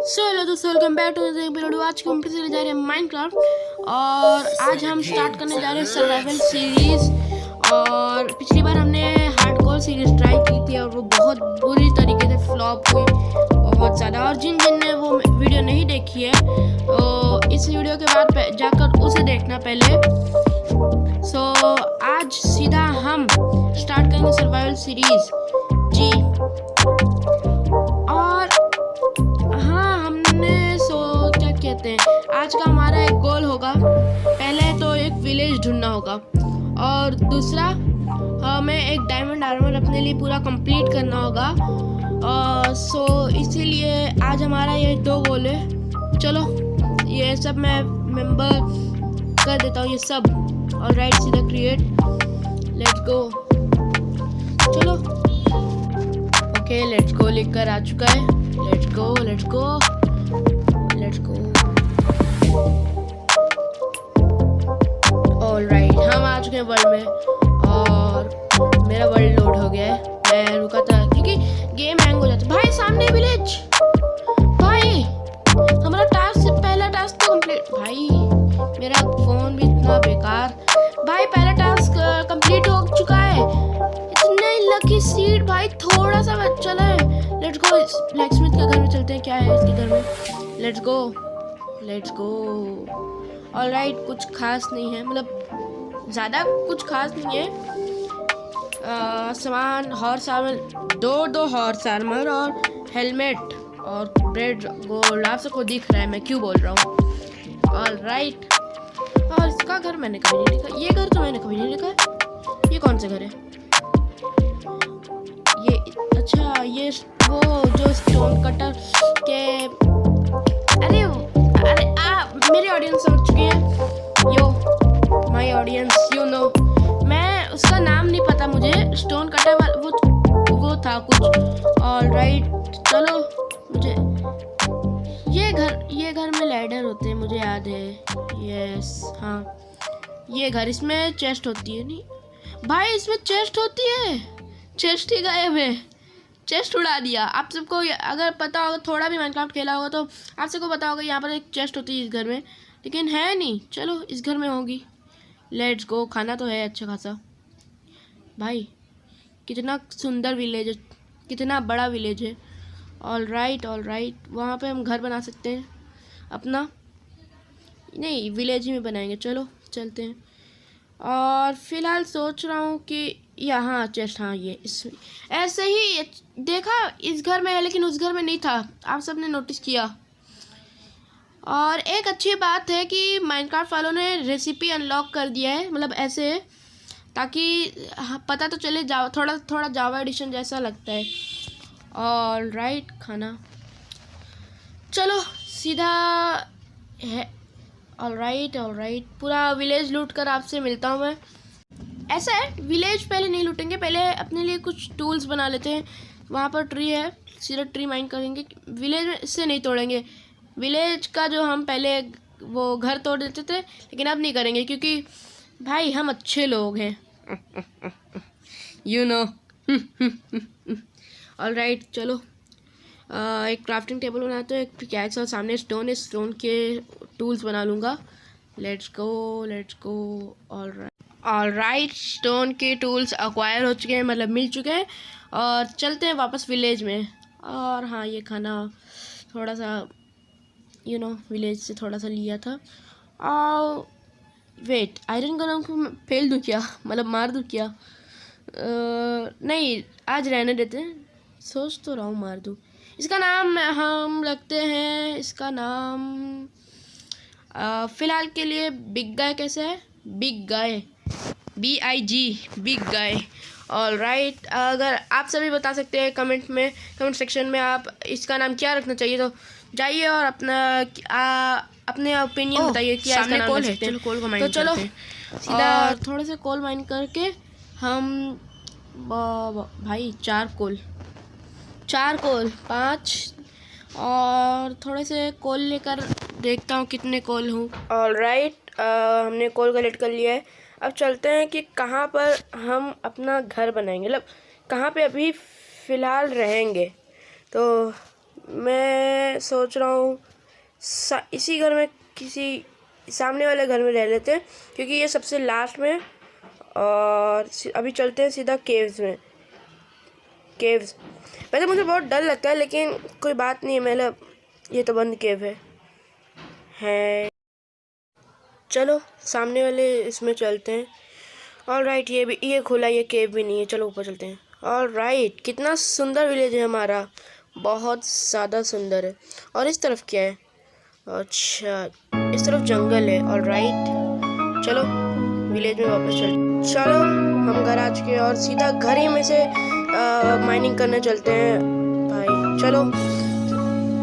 So hello दोस्तों, welcome back to video. आज हम फिर से जा रहे हैं माइनक्राफ्ट और आज हम स्टार्ट करने जा रहे हैं सर्वाइवल सीरीज। और पिछली बार हमने हार्डकोर सीरीज ट्राई की थी और वो बहुत बुरी तरीके से फ्लॉप हुई बहुत ज़्यादा। और जिन जिन ने वो वीडियो नहीं देखी है तो इस वीडियो के बाद जाकर उसे देखना पहले। सो आज सीधा हम स्टार्ट करेंगे सर्वाइवल सीरीज जी। और हाँ, हमने क्या कहते हैं, आज का हमारा एक गोल होगा। पहले तो एक विलेज ढूंढना होगा और दूसरा हमें एक डायमंड आर्मर अपने लिए पूरा कंप्लीट करना होगा। सो इसीलिए आज हमारा ये 2 गोल है। चलो ये सब मैं मेंबर कर देता हूँ ये सब। और राइट सीधा क्रिएट, लेट्स गो। चलो ओके, लेट्स गो लिखकर आ चुका है। Let's go let's go let's go. Alright, हम आ चुके हैं वर्ल्ड में और मेरा वर्ल्ड लोड हो गया है। मैं रुका था क्योंकि गेम हैंग हो जाता है। भाई सामने विलेज, भाई हमारा टास्क से पहला टास्क तो कंप्लीट। भाई मेरा फोन भी इतना बेकार। भाई पहला टास्क कंप्लीट हो चुका है। इतने लकी सीड भाई, थोड़ा सा चला है। लेट्स गो, ब्लैकस्मिथ के घर में चलते हैं। क्या है इसके घर में? Let's go let's go. Alright, कुछ खास नहीं है, मतलब ज़्यादा कुछ खास नहीं है। सामान हॉर्स आर्मर, दो हॉर्स आर्मर और हेलमेट और ब्रेड गोल्ड। आप सबको दिख रहा है मैं क्यों बोल रहा हूँ। ऑलराइट, और इसका घर मैंने कभी नहीं देखा। ये घर तो मैंने कभी नहीं देखा। ये कौन सा घर है? ये अच्छा, ये वो जो स्टोन कटर के। अरे अरे मेरी ऑडियंस समझ चुकी है। Yo my audience, you know. मैं उसका नाम नहीं पता मुझे। स्टोन कटर वो था कुछ। ऑलराइट, चलो मुझे ये घर में लैडर होते हैं, मुझे याद है। यस हाँ, ये घर, इसमें चेस्ट होती है। नहीं भाई, इसमें चेस्ट होती है। चेस्ट ही गायब है, चेस्ट उड़ा दिया। आप सबको अगर पता होगा, थोड़ा भी माइनक्राफ्ट खेला होगा तो आप सबको पता होगा यहाँ पर एक चेस्ट होती है इस घर में, लेकिन है नहीं। चलो इस घर में होगी। Let's go. खाना तो है अच्छा खासा। भाई कितना सुंदर विलेज है, कितना बड़ा विलेज है। ऑलराइट वहाँ पे हम घर बना सकते हैं अपना। नहीं, विलेज ही में बनाएंगे। चलो चलते हैं। और फिलहाल सोच रहा हूँ कि यहाँ चेस्ट, हाँ ये इसमें ऐसे ही देखा इस घर में है, लेकिन उस घर में नहीं था। आप सबने नोटिस किया। और एक अच्छी बात है कि माइनक्राफ्ट वालों ने रेसिपी अनलॉक कर दिया है, मतलब ऐसे, ताकि पता तो चले। थोड़ा जावा एडिशन जैसा लगता है। ऑलराइट, खाना। चलो सीधा है। ऑलराइट पूरा विलेज लूट कर आपसे मिलता हूँ मैं। ऐसा है, विलेज पहले नहीं लूटेंगे, पहले अपने लिए कुछ टूल्स बना लेते हैं। वहाँ पर ट्री है, सीधा ट्री माइन करेंगे। विलेज से नहीं तोड़ेंगे। विलेज का जो हम पहले वो घर तोड़ देते थे, लेकिन अब नहीं करेंगे क्योंकि भाई हम अच्छे लोग हैं, यू नो। ऑलराइट, चलो एक क्राफ्टिंग टेबल बनाते हैं, एक पिकैक्स और सामने स्टोन है, स्टोन के टूल्स बना लूँगा। Let's go. ऑलराइट, स्टोन के टूल्स अक्वायर हो चुके हैं, मतलब मिल चुके हैं। और चलते हैं वापस विलेज में। और हाँ, ये खाना थोड़ा सा यू नो विलेज से थोड़ा सा लिया था। और वेट, आयरन गन को फेल दूँ क्या, मतलब मार दूँ क्या? नहीं, आज रहने देते हैं। सोच तो रहा हूँ मार दूँ। इसका नाम हम रखते हैं, इसका नाम फ़िलहाल के लिए बिग गाय। कैसे है? Big guy, BIG, big guy. Alright, अगर आप सभी बता सकते हैं कमेंट सेक्शन में आप इसका नाम क्या रखना चाहिए, तो जाइए और अपने ओपिनियन बताइए कि इसका नाम रख सकते हैं। चलो कोल को माइन करते हैं सीधा। थोड़े से कोल माइन करके हम भाई 4 कोल 5 और थोड़े से कोल लेकर देखता हूँ कितने कोल हूँ। ऑलराइट, हमने कोल कलेक्ट कर लिया है। अब चलते हैं कि कहाँ पर हम अपना घर बनाएंगे, मतलब कहाँ पे अभी फ़िलहाल रहेंगे। तो मैं सोच रहा हूँ इसी घर में, किसी सामने वाले घर में रह लेते हैं क्योंकि ये सबसे लास्ट में। और अभी चलते हैं सीधा केव्स में। केव्स वैसे मुझे बहुत डर लगता है लेकिन कोई बात नहीं है, मतलब ये तो बंद केव है। चलो सामने वाले इसमें चलते हैं। ऑल राइट, ये खुला, ये केव भी नहीं है। चलो ऊपर चलते हैं। ऑल राइट, कितना सुंदर विलेज है हमारा, बहुत ज़्यादा सुंदर है। और इस तरफ क्या है? अच्छा, इस तरफ जंगल है। ऑल राइट, चलो विलेज में वापस चलो हम घर आ चुके हैं और सीधा घर ही में से माइनिंग करने चलते हैं भाई। चलो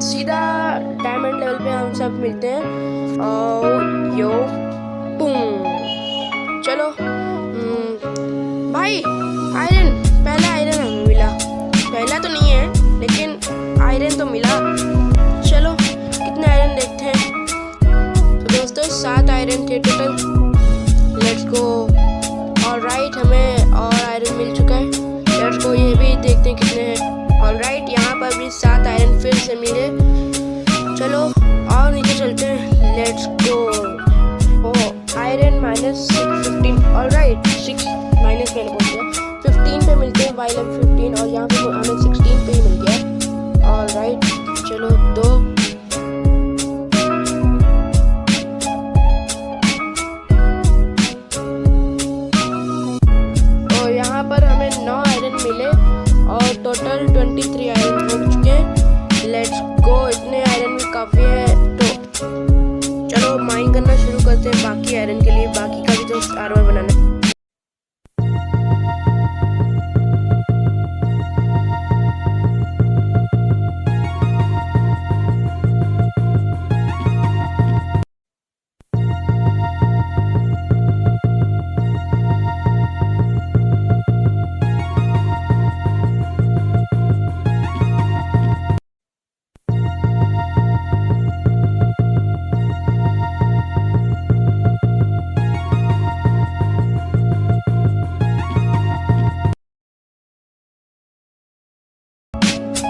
सीधा डायमंड लेवल पे हम सब मिलते हैं। और यो बूम, चलो भाई आयरन, पहला आयरन हमें मिला। पहला तो नहीं है लेकिन आयरन तो मिला। चलो कितने आयरन देखते हैं। तो दोस्तों 7 आयरन थे total. Let's go. All right, हमें और आयरन मिल चुका है। लेट्स गो, ये भी देखते हैं कितने हैं। ऑल राइट, यहाँ पर भी 7 आयरन फिर से मिले। चलो और नीचे चलते हैं। Let's go. Iron -15। All right, 6 minus मैंने बोल दिया, 15 पे मिलते हैं वाइल 15 और यहाँ पे हमें 16 पे ही मिल गया। ऑल राइट, चलो 2। और यहाँ पर हमें 9 आयरन मिले और टोटल 23 आयरन हो चुके हैं। लेट्स गो, इतने आयरन भी काफ़ी है। तो चलो माइन करना शुरू करते हैं बाकी आयरन के लिए, बाकी का भी तो आर्मर बनाना है।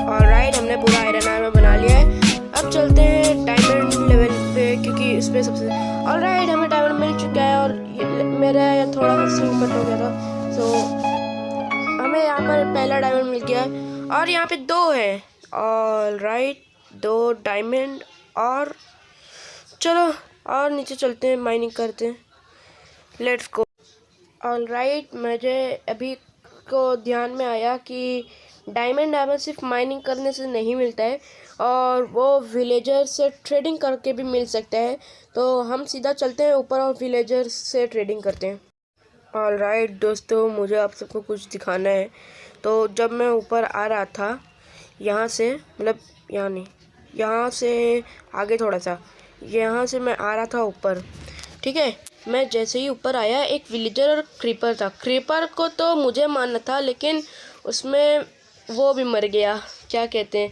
ऑलराइट, हमने पूरा आयरन आर्मर बना लिया है। अब चलते हैं डायमंड लेवल पे क्योंकि इसमें सबसे। ऑलराइट, हमें डायमंड मिल चुका है और मेरा थोड़ा सा सीन कट हो गया था। सो हमें यहाँ पर पहला डायमंड मिल गया और यहाँ पे 2 है। Alright, 2 diamond. और चलो और नीचे चलते हैं, माइनिंग करते हैं। Let's go. ऑलराइट, मुझे अभी को ध्यान में आया कि डायमंड आर्मर सिर्फ माइनिंग करने से नहीं मिलता है और वो विलेजर से ट्रेडिंग करके भी मिल सकता है। तो हम सीधा चलते हैं ऊपर और विलेजर से ट्रेडिंग करते हैं। ऑलराइट दोस्तों, मुझे आप सबको कुछ दिखाना है। तो जब मैं ऊपर आ रहा था यहाँ से, मतलब यहाँ नहीं, यहाँ से आगे थोड़ा सा, यहाँ से मैं आ रहा था ऊपर, ठीक है। मैं जैसे ही ऊपर आया, एक विलेजर और क्रीपर था। क्रीपर को तो मुझे मारना था लेकिन उसमें वो भी मर गया। क्या कहते हैं,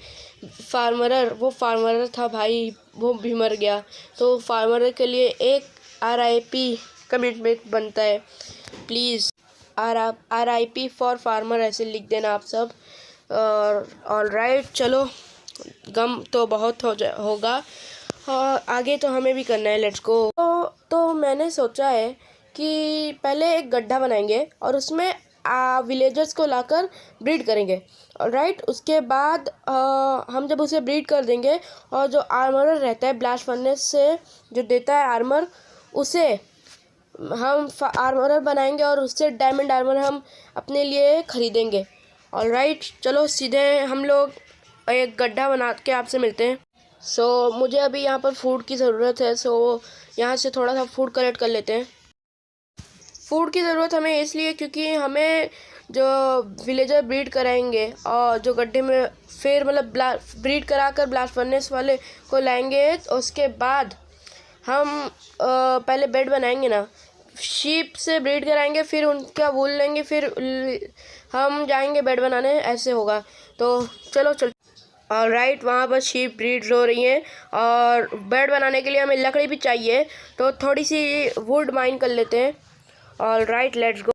फार्मर, वो फार्मर था भाई, वो भी मर गया। तो फार्मर के लिए एक RIP कमिटमेंट बनता है। प्लीज़ RIP फॉर फार्मर ऐसे लिख देना आप सब। और ऑलराइट, चलो गम तो बहुत होगा और आगे तो हमें भी करना है। Let's go. तो मैंने सोचा है कि पहले एक गड्ढा बनाएंगे और उसमें विलेजर्स को लाकर ब्रीड करेंगे। ऑलराइट, उसके बाद हम जब उसे ब्रीड कर देंगे और जो आर्मर रहता है ब्लास्ट फर्नेस से जो देता है आर्मर, उसे हम आर्मर बनाएंगे और उससे डायमंड आर्मर हम अपने लिए खरीदेंगे। ऑलराइट, चलो सीधे हम लोग एक गड्ढा बना के आपसे मिलते हैं। सो मुझे अभी यहाँ पर फूड की ज़रूरत है। सो यहाँ से थोड़ा सा फूड कलेक्ट कर लेते हैं। फूड की ज़रूरत हमें इसलिए क्योंकि हमें जो विलेजर ब्रीड कराएंगे और जो गड्ढे में फिर मतलब ब्रीड कराकर ब्लास्ट फर्नेस वाले को लाएंगे, उसके बाद हम पहले बेड बनाएंगे ना, शीप से ब्रीड कराएंगे, फिर उनका वूल लेंगे, फिर हम जाएंगे बेड बनाने, ऐसे होगा। तो चलो ऑलराइट, वहाँ पर शीप ब्रीड हो रही हैं और बेड बनाने के लिए हमें लकड़ी भी चाहिए। तो थोड़ी सी वुड माइन कर लेते हैं। Alright, let's go.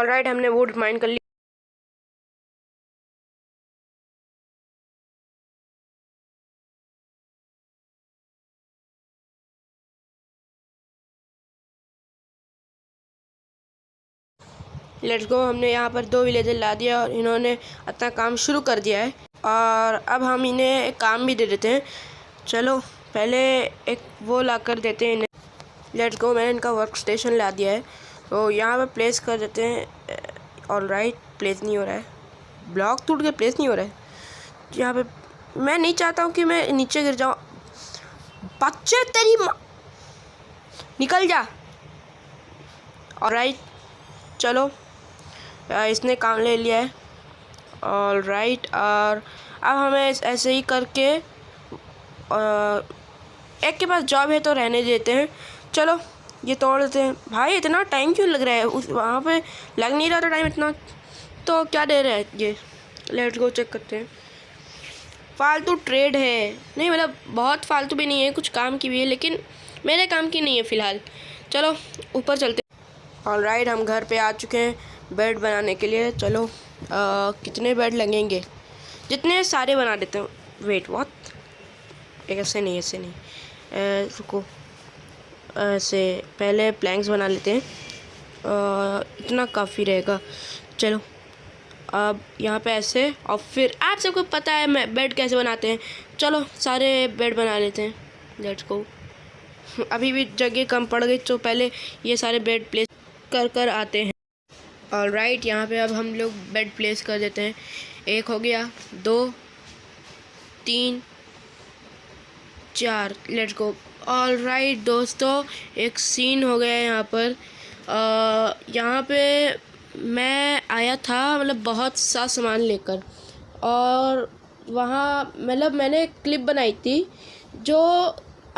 ऑलराइट, हमने वुड माइन कर लिया। लेट्स गो, हमने यहाँ पर 2 विलेजर ला दिया और इन्होंने अपना काम शुरू कर दिया है। और अब हम इन्हें एक काम भी दे देते हैं। चलो पहले एक वो ला कर देते हैं इन्हें। लेट्स गो, मैंने इनका वर्क स्टेशन ला दिया है, तो यहाँ पर प्लेस कर देते हैं। ऑलराइट, प्लेस नहीं हो रहा है, ब्लॉक टूट के प्लेस नहीं हो रहा है यहाँ पे। मैं नहीं चाहता हूँ कि मैं नीचे गिर जाऊँ। बच्चे तेरी निकल जा। ऑलराइट, चलो इसने काम ले लिया है। ऑलराइट, और अब हमें ऐसे ही करके एक के पास जॉब है तो रहने देते हैं। चलो ये तोड़ देते हैं। भाई इतना टाइम क्यों लग रहा है? उस वहाँ पे लग नहीं रहा था टाइम इतना, तो क्या दे रहा है ये? लेट्स गो चेक करते हैं। फालतू ट्रेड है, नहीं मतलब बहुत फालतू भी नहीं है, कुछ काम की भी है, लेकिन मेरे काम की नहीं है फ़िलहाल। चलो ऊपर चलते हैं। ऑलराइट, हम घर पे आ चुके हैं बेड बनाने के लिए। चलो कितने बेड लगेंगे? जितने सारे बना देते हैं। Wait what? ऐसे नहीं, ऐसे नहीं, रुको, ऐसे पहले प्लैंक्स बना लेते हैं। इतना काफ़ी रहेगा। चलो अब यहाँ पे ऐसे, और फिर आप सबको पता है मैं बेड कैसे बनाते हैं। चलो सारे बेड बना लेते हैं। Let's go. अभी भी जगह कम पड़ गई, तो पहले ये सारे बेड प्लेस कर आते हैं। ऑलराइट, यहाँ पे अब हम लोग बेड प्लेस कर देते हैं। 1 हो गया, 2, 3, 4। Let's go. ऑलराइट दोस्तों, एक सीन हो गया है यहाँ पर। यहाँ पे मैं आया था मतलब बहुत सा सामान लेकर, और वहाँ मतलब मैंने एक क्लिप बनाई थी जो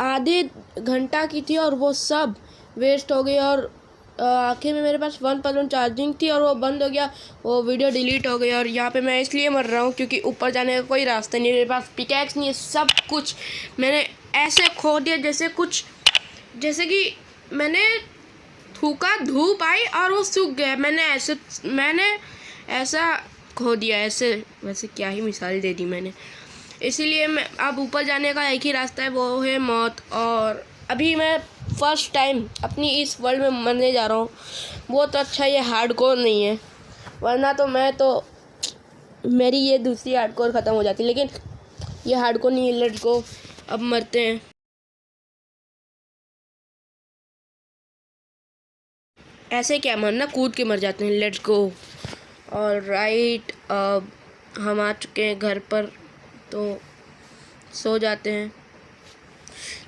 आधे घंटा की थी, और वो सब वेस्ट हो गई। और आखिर में मेरे पास 1% चार्जिंग थी और वो बंद हो गया, वो वीडियो डिलीट हो गई। और यहाँ पे मैं इसलिए मर रहा हूँ क्योंकि ऊपर जाने का कोई रास्ता नहीं है, मेरे पास पिकैक्स नहीं है, सब कुछ मैंने ऐसे खो दिया जैसे कि मैंने थूका, धूप आई और वो सूख गया। मैंने ऐसा खो दिया, ऐसे वैसे क्या ही मिसाल दे दी मैंने। इसीलिए मैं अब ऊपर जाने का एक ही रास्ता है, वो है मौत। और अभी मैं फर्स्ट टाइम अपनी इस वर्ल्ड में मरने जा रहा हूँ। वो तो अच्छा ये हार्डकोर नहीं है, वरना तो मेरी ये दूसरी हार्डकोर ख़त्म हो जाती, लेकिन ये हार्डकोर नहीं है। लेट्स गो, अब मरते हैं। ऐसे क्या मरना, कूद के मर जाते हैं। Let's go. ऑलराइट, अब हम आ चुके हैं घर पर, तो सो जाते हैं।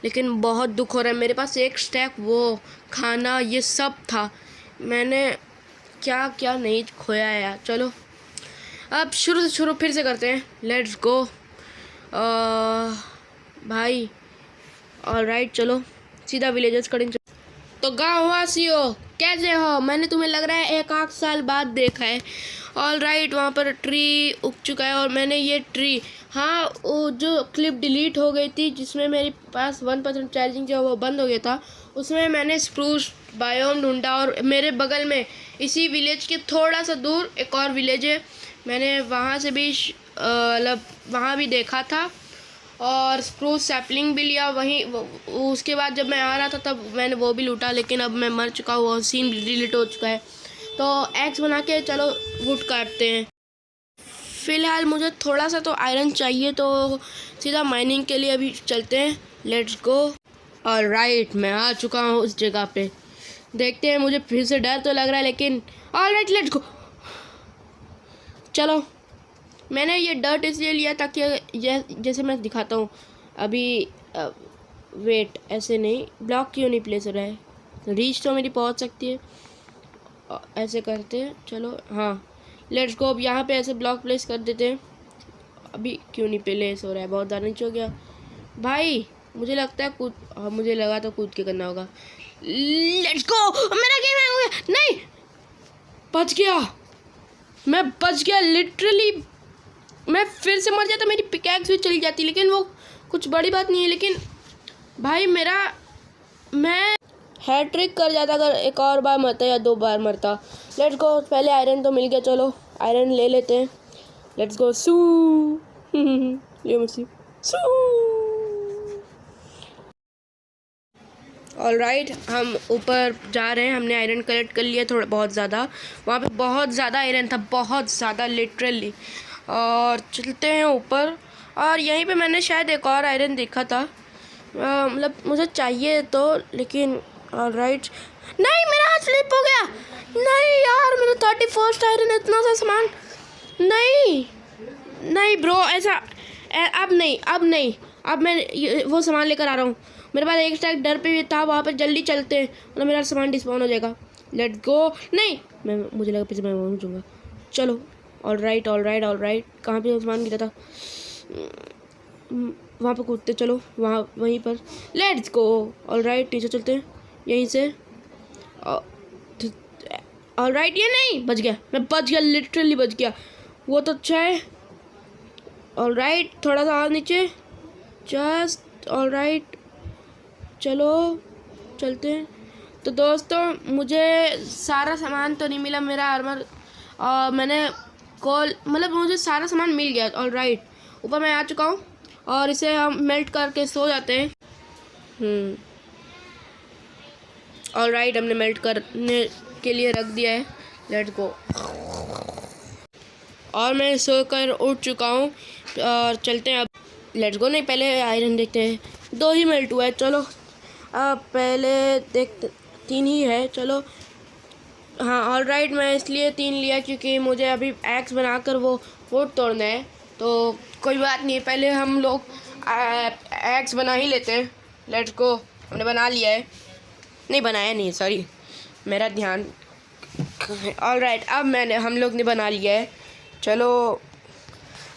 लेकिन बहुत दुख हो रहा है, मेरे पास एक स्टैक वो खाना ये सब था, मैंने क्या क्या नहीं खोया है यार। चलो अब शुरू से शुरू फिर से करते हैं। लेट्स गो भाई। ऑलराइट, चलो सीधा विलेजर्स करेंगे। तो गाँव वासियों कैसे हो? मैंने तुम्हें लग रहा है 1 साल बाद देखा है। ऑलराइट, वहाँ पर ट्री उग चुका है, और मैंने ये ट्री, हाँ वो जो क्लिप डिलीट हो गई थी जिसमें मेरे पास 1% चार्जिंग जो वो बंद हो गया था, उसमें मैंने स्प्रूस बायोम ढूंढा। और मेरे बगल में इसी विलेज के थोड़ा सा दूर एक और विलेज है, मैंने वहाँ से भी मतलब वहाँ भी देखा था, और स्प्रूस सैपलिंग भी लिया वहीं। उसके बाद जब मैं आ रहा था तब मैंने वो भी लूटा, लेकिन अब मैं मर चुका हूँ, वो सीन डिलीट हो चुका है। तो एक्स बना के चलो वुड काटते हैं। फ़िलहाल मुझे थोड़ा सा तो आयरन चाहिए, तो सीधा माइनिंग के लिए अभी चलते हैं। Let's go. ऑलराइट, मैं आ चुका हूँ उस जगह पे। देखते हैं, मुझे फिर से डर तो लग रहा है, लेकिन ऑलराइट लेट्स गो। चलो, मैंने ये डर्ट इसलिए लिया ताकि जैसे मैं दिखाता हूँ अभी। वेट, ऐसे नहीं, ब्लॉक क्यों नहीं प्लेस हो रहा है? रीच तो मेरी पहुँच सकती है, ऐसे करते हैं। चलो हाँ, लेट्स गो। अब यहाँ पे ऐसे ब्लॉक प्लेस कर देते हैं। अभी क्यों नहीं प्लेस हो रहा है? बहुत ज़्यादा नीचे हो गया भाई। मुझे लगता है हाँ, मुझे लगा तो कूद के करना होगा। Let's go. मेरा गेम हैंग हो गया। नहीं, बच गया, मैं बच गया लिटरली। मैं फिर से मर जाता, मेरी पिकैक्स भी चली जाती, लेकिन वो कुछ बड़ी बात नहीं है। लेकिन भाई मैं हैट्रिक कर जाता अगर एक और बार मरता या 2 बार मरता। लेट्स गो, पहले आयरन तो मिल गया, चलो आयरन ले लेते हैं। लेट्स गो सू ये मसी सू। ऑलराइट, हम ऊपर जा रहे हैं। हमने आयरन कलेक्ट कर लिया थोड़ा बहुत ज़्यादा। वहाँ पे बहुत ज़्यादा आयरन था, बहुत ज़्यादा लिटरली। और चलते हैं ऊपर। और यहीं पे मैंने शायद एक और आयरन देखा था, मतलब मुझे चाहिए तो, लेकिन ऑलराइट। नहीं, मेरा हाथ स्लिप हो गया। नहीं यार, मेरा 31st आयरन, इतना सा सामान। नहीं नहीं ब्रो, ऐसा अब नहीं, अब मैं वो सामान लेकर आ रहा हूँ। मेरे पास एक स्टैक डर पे भी था, वहाँ पे जल्दी चलते हैं मतलब मेरा सामान डिस्पॉन हो जाएगा। Let's go. नहीं, मुझे लगा पीछे मैं पहुँचूँगा। चलो ऑलराइट, कहाँ पे सामान गिरा था? वहाँ पे कूदते, चलो वहीं पर। Let's go. ऑलराइट, नीचे चलते हैं यहीं से। ऑलराइट, ये नहीं, बच गया, मैं बच गया, लिटरली बच गया। वो तो अच्छा है। ऑलराइट, थोड़ा सा और नीचे, जस्ट। ऑलराइट, चलो चलते हैं। तो दोस्तों, मुझे सारा सामान तो नहीं मिला, मेरा आर्मर मैंने मतलब मुझे सारा सामान मिल गया। ऑलराइट, ऊपर मैं आ चुका हूँ और इसे हम मेल्ट करके सो जाते हैं। ऑलराइट, हमने मेल्ट करने के लिए रख दिया है। Let's go. और मैं सोकर उठ चुका हूँ और चलते हैं अब। Let's go. नहीं, पहले आयरन देखते हैं। 2 ही मेल्ट हुआ है, चलो अब पहले देखते। 3 ही है, चलो। हाँ ऑलराइट, मैं इसलिए 3 लिया क्योंकि मुझे अभी एक्स बनाकर वो वुड तोड़ना है। तो कोई बात नहीं, पहले हम लोग एक्स बना ही लेते हैं। Let's go. हमने बना लिया है, नहीं बनाया नहीं, सॉरी, मेरा ध्यान। ऑलराइट, अब हम लोग ने बना लिया है। चलो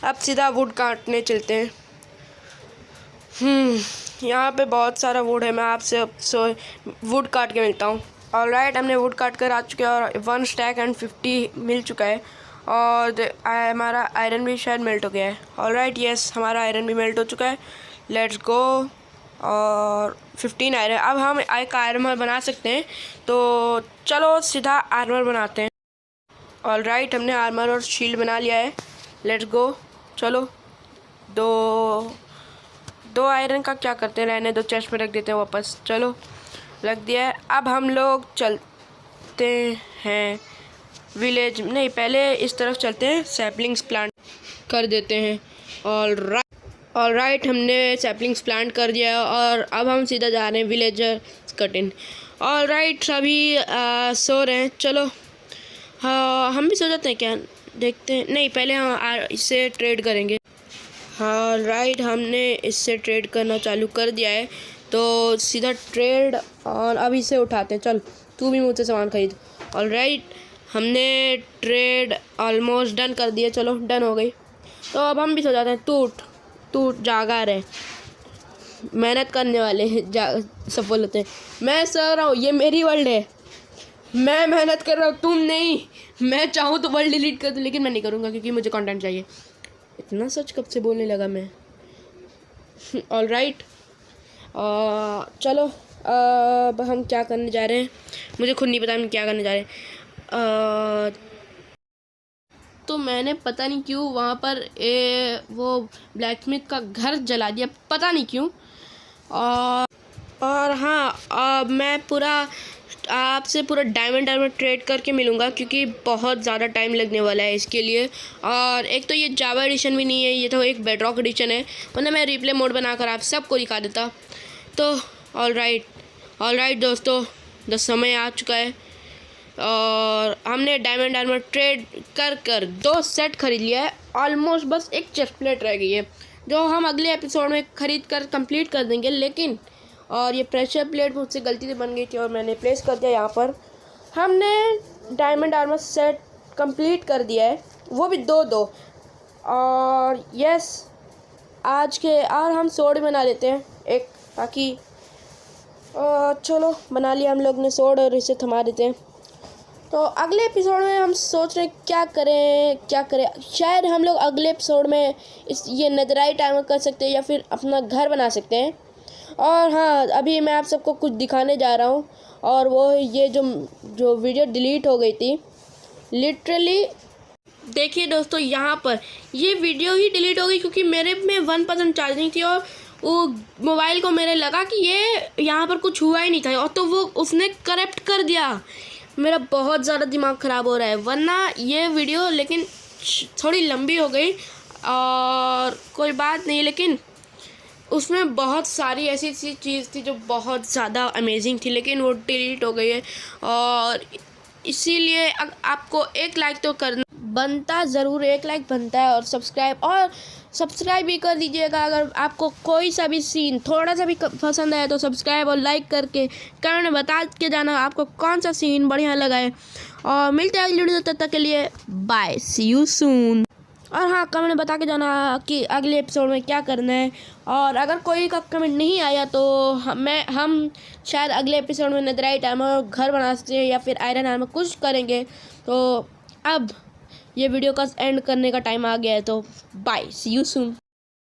अब सीधा वुड काटने चलते हैं। यहाँ पे बहुत सारा वुड है, मैं आपसे वुड काट के मिलता हूँ। ऑलराइट, हमने वुड काट कर आ चुके हैं और 1 स्टैक एंड 50 मिल चुका है। और हमारा आयरन भी शायद मेल्ट हो गया है। ऑलराइट, यस, हमारा आयरन भी मेल्ट हो चुका है। Let's go. और 15 आयरन, अब हम एक आर्मर बना सकते हैं। तो चलो सीधा आर्मर बनाते हैं। ऑलराइट, हमने आर्मर और शील्ड बना लिया है। Let's go. चलो दो आयरन का क्या करते हैं, रहने दो, चेस्ट में रख देते हैं वापस। चलो रख दिया है। अब हम लोग चलते हैं विलेज, नहीं पहले इस तरफ चलते हैं, सैपलिंग्स प्लांट कर देते हैं। ऑलराइट, हमने सैपलिंग्स प्लांट कर दिया और अब हम सीधा जा रहे हैं विलेजर कटिंग। ऑलराइट, सभी सो रहे हैं। चलो हाँ, हम भी सो जाते हैं क्या, देखते हैं। नहीं, पहले हम इससे ट्रेड करेंगे। हाँ राइट, हमने इससे ट्रेड करना चालू कर दिया है। तो सीधा ट्रेड, और अब इसे उठाते हैं। चल, तू भी मुझसे सामान खरीद। ऑलराइट, हमने ट्रेड ऑलमोस्ट डन कर दिया। चलो डन हो गई, तो अब हम भी सो जाते हैं। टूट जागा रहे, मेहनत करने वाले सफल होते हैं। मैं सो रहा हूँ, ये मेरी वर्ल्ड है, मैं मेहनत कर रहा हूँ, तुम नहीं। मैं चाहूँ तो वर्ल्ड डिलीट कर दूँ, लेकिन मैं नहीं करूँगा क्योंकि मुझे कंटेंट चाहिए। इतना सच कब से बोलने लगा मैं। ऑलराइट, चलो अब हम क्या करने जा रहे हैं, मुझे खुद नहीं पता हम क्या करने जा रहे हैं। तो मैंने पता नहीं क्यों वहाँ पर वो ब्लैकस्मिथ का घर जला दिया, पता नहीं क्यों। और हाँ, मैं आपसे पूरा डायमंड आर्मर ट्रेड करके मिलूँगा क्योंकि बहुत ज़्यादा टाइम लगने वाला है इसके लिए। और एक तो ये जावा एडिशन भी नहीं है, ये तो एक बेडरॉक एडिशन है, वरना मैं रिप्ले मोड बनाकर आप सबको दिखा देता। तो ऑलराइट दोस्तों, समय आ चुका है और हमने डायमंड आर्मर ट्रेड कर 2 सेट खरीद लिया है। ऑलमोस्ट बस एक चेस्ट प्लेट रह गई है जो हम अगले एपिसोड में खरीद कर कंप्लीट कर देंगे। लेकिन और ये प्रेशर प्लेट मुझसे गलती से बन गई थी और मैंने प्लेस कर दिया यहाँ पर। हमने डायमंड आर्मर सेट कंप्लीट कर दिया है, वो भी 2-2। और यस, और हम सोड बना लेते हैं एक, ताकि चलो बना लिया हम लोग ने सोड और इसे थमा देते हैं। तो अगले एपिसोड में हम सोच रहे हैं क्या करें। शायद हम लोग अगले एपिसोड में ये नेदराइट आर्मर कर सकते हैं या फिर अपना घर बना सकते हैं। और हाँ, अभी मैं आप सबको कुछ दिखाने जा रहा हूँ और वो ये जो वीडियो डिलीट हो गई थी, लिटरली देखिए दोस्तों, यहाँ पर ये वीडियो ही डिलीट हो गई क्योंकि मेरे में 1% चार्जिंग थी और वो मोबाइल को मेरे लगा कि ये यहाँ पर कुछ हुआ ही नहीं था, और तो वो उसने करप्ट कर दिया। मेरा बहुत ज़्यादा दिमाग ख़राब हो रहा है, वरना ये वीडियो लेकिन थोड़ी लंबी हो गई और कोई बात नहीं, लेकिन उसमें बहुत सारी ऐसी चीज़ थी जो बहुत ज़्यादा अमेजिंग थी, लेकिन वो डिलीट हो गई है। और इसीलिए आपको एक लाइक तो करना बनता, ज़रूर एक लाइक बनता है, और सब्सक्राइब भी कर दीजिएगा। अगर आपको कोई सा भी सीन थोड़ा सा भी पसंद आया तो सब्सक्राइब और लाइक करके कमेंट में बता के जाना आपको कौन सा सीन बढ़िया लगा है। और मिलते हैं अगली वीडियो, तब तक के लिए बाय, सी यू सून। और हाँ, कमेंट में बता के जाना कि अगले एपिसोड में क्या करना है। और अगर कोई का कमेंट नहीं आया तो हम शायद अगले एपिसोड में नेदराइट आर्मर घर बना सकते हैं या फिर आयरन आर्मर कुछ करेंगे। तो अब ये वीडियो का एंड करने का टाइम आ गया है, तो बाय, सी यू सून।